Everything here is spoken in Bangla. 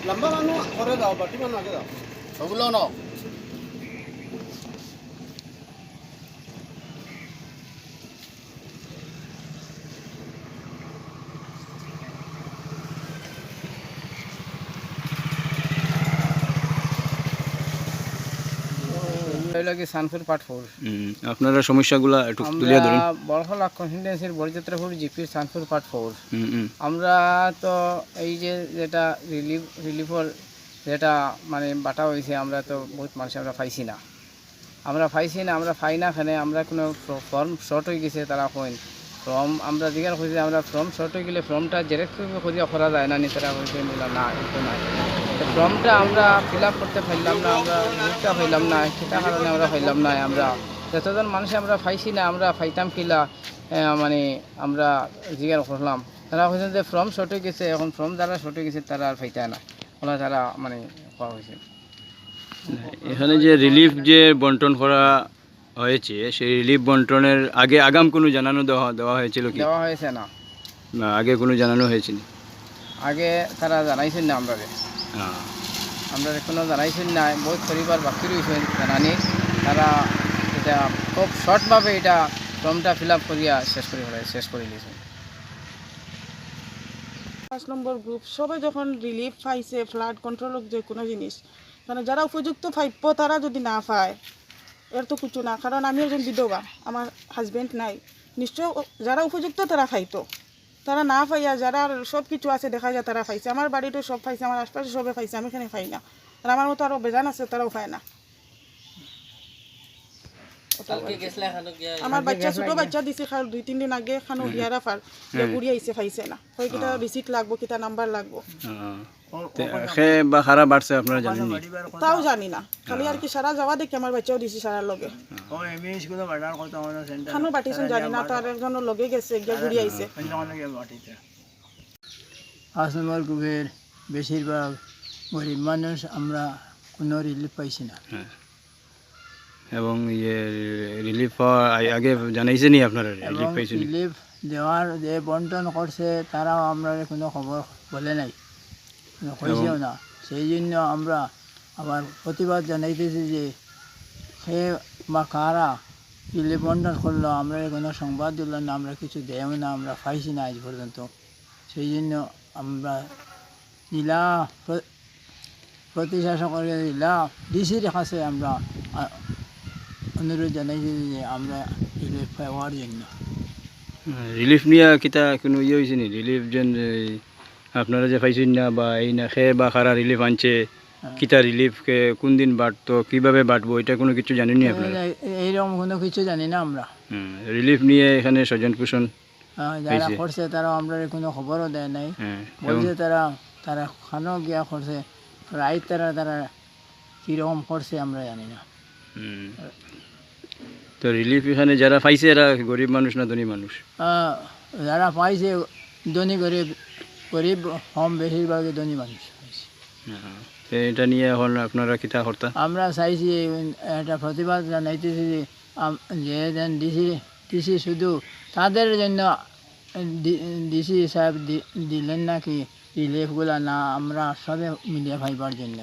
লম্বা মানুষ করে দাও, বাটি মানুষ আগে দাও। ওগুলো নাও। হইল কি সানপুর পাটপুর। আপনারা সমস্যাগুলা একটু তুলে আমরা ধরুন। বড়হলা কনস্টিটুয়েন্সির বরযাত্রাপুর জিপির সানপুর পাটপুর। হুম, হুম। আমরা তো এই যে যেটা রিলিফর যেটা মানে বাটা হয়েছে, আমরা তো বহুত মানুষ আমরা পাইছি না, আমরা পাই না এখানে। আমরা কোনো ফর্ম শর্ট হয়ে গেছে, তারা কইন ফর্ম আমরা জিজ্ঞাসা করছি, আমরা ফর্ম শর্ট হয়ে গেলে ফর্মটা জেরক্স করিয়া করা যায় না নি, তারা কইছে না একটু নাই। ফর্মটা আমরা ফিল আপ করতে পারলাম না, আমরা বুঝতে পারলাম না, সেটা কারণে আমরা পাইলাম না। আমরা যতজন মানুষ আমরা পাইছি না, আমরা পাইতাম কিলা মানে আমরা জিজ্ঞাসা করলাম, তারা কইছেন যে ফর্ম শর্ট হয়ে গেছে, এখন ফর্ম যারা শর্ট হয়ে গেছে তারা আর পাইতায় না, ওরা তারা মানে পাওয়া হয়েছে। এখানে যে রিলিফ যে বন্টন করা হয়েছে, সেই রিলিফ বন্টনের আগে আগাম কোনো জানানো দেওয়া হয়েছিল কি? দেওয়া হয়েছে না, না, আগে কোনো জানানো হয়েছিল? আগে তারা জানাইছেন না আমরা, হ্যাঁ। আমরা এখনও জানাইছেন না। বহুত পরিবার বাকি রয়েছেন জানানি, তারা এটা খুব শর্টভাবে এটা ফর্মটা ফিল আপ করিয়া শেষ করে দিয়েছেন। 5 নম্বর গ্রুপ সবাই যখন রিলিফ পাইছে, ফ্লাড কন্ট্রোল যে কোনো জিনিস, মানে যারা উপযুক্ত পাইপ তারা যদি না পায় এর তো কিছু না। কারণ আমি একজন বিধবা, আমার হাজব্যান্ড নাই, নিশ্চয় যারা উপযুক্ত তারা পাইতো, তারা না পাইয়া যারা সব কিছু আছে দেখা যায় তারা পাইছে। আমার বাড়িতেও সব পাইছে, আমার আশপাশে সবে পাইছে, আমি এখানে পাই না। আর আমার মতো আরও বেজান আছে, তারাও পায় না। আমার বাচ্চা ছোট বাচ্চা দিছে 2-3 দিন আগে, খানো হিয়ারা ফার ঘুরি আইছে, পাইছে না। কই কিটা রিসিট লাগবো, কিটা নাম্বার লাগবো, বা খারাপ বাড়ছে আপনারা জানেন নি? তাও জানি না। খালি আর কি সারা যাওয়া দেখি আমার বাচ্চাও দিছি সারার লগে খানো বাটিছেন, জানি না। তার একজনের লগে গেছে, গিয়া ঘুরি আইছে। 5 নম্বর গ্রুপের বেশিরভাগ গরিব মানুষ, আমরা কোনো রিলিফ পাইছি না। এবং রিলিফ আগে জানাইছে নি আপনারা রিলিফ পাইছেন? রিলিফ দেওয়ার যে বন্টন করছে তারাও আমরা কোনো খবর বলে নাই, হয়েছেও না। সেই জন্য আমরা আবার প্রতিবাদ জানাইতেছি যে সে বা কারা রিলিফ বন্টন করলো, আমরা কোনো সংবাদ দিল না, আমরা কিছু দেও না, আমরা পাইছি না আজ পর্যন্ত। সেই জন্য আমরা জেলা প্রতিশাসকের জেলা ডিসির কাছে আমরা অনুরোধ জানাইছি যে আমরা রিলিফ পাওয়ার জন্য। রিলিফ নিয়ে কিতা কোনো হয়েছে নি? রিলিফ যেন আপনারা যে পাইছেন না, বা এই না খে বা খারা রিলিফ আনছে, কিতা রিলিফকে কোন দিন বাঁটতো, কীভাবে বাঁটবো, এটা কোনো কিছু জানেননি আপনারা? এইরকম কোনো কিছু জানি না আমরা। রিলিফ নিয়ে এখানে স্বজন পোষণ যারা করছে তারা আমরা কোনো খবরও দেয় নাই, বলছে তারা খানো গিয়া করছে, রাইত তারা কীরকম করছে আমরা জানি না। তো রিলিফ এখানে যারা পাইছে এরা গরিব মানুষ না ধনী মানুষ? যারা পাইছে ধনী গরিব কম, বেশিরভাগই ধনী মানুষ পাইছে। এটা নিয়ে এখন আপনারা কিতা করতা? আমরা চাইছি একটা প্রতিবাদ জানাইতেছি যে ডিসি শুধু তাদের জন্য ডিসি সাহেব দিলেন নাকি রিলিফগুলা, না আমরা সবে মিলিয়ে পাইবার জন্য।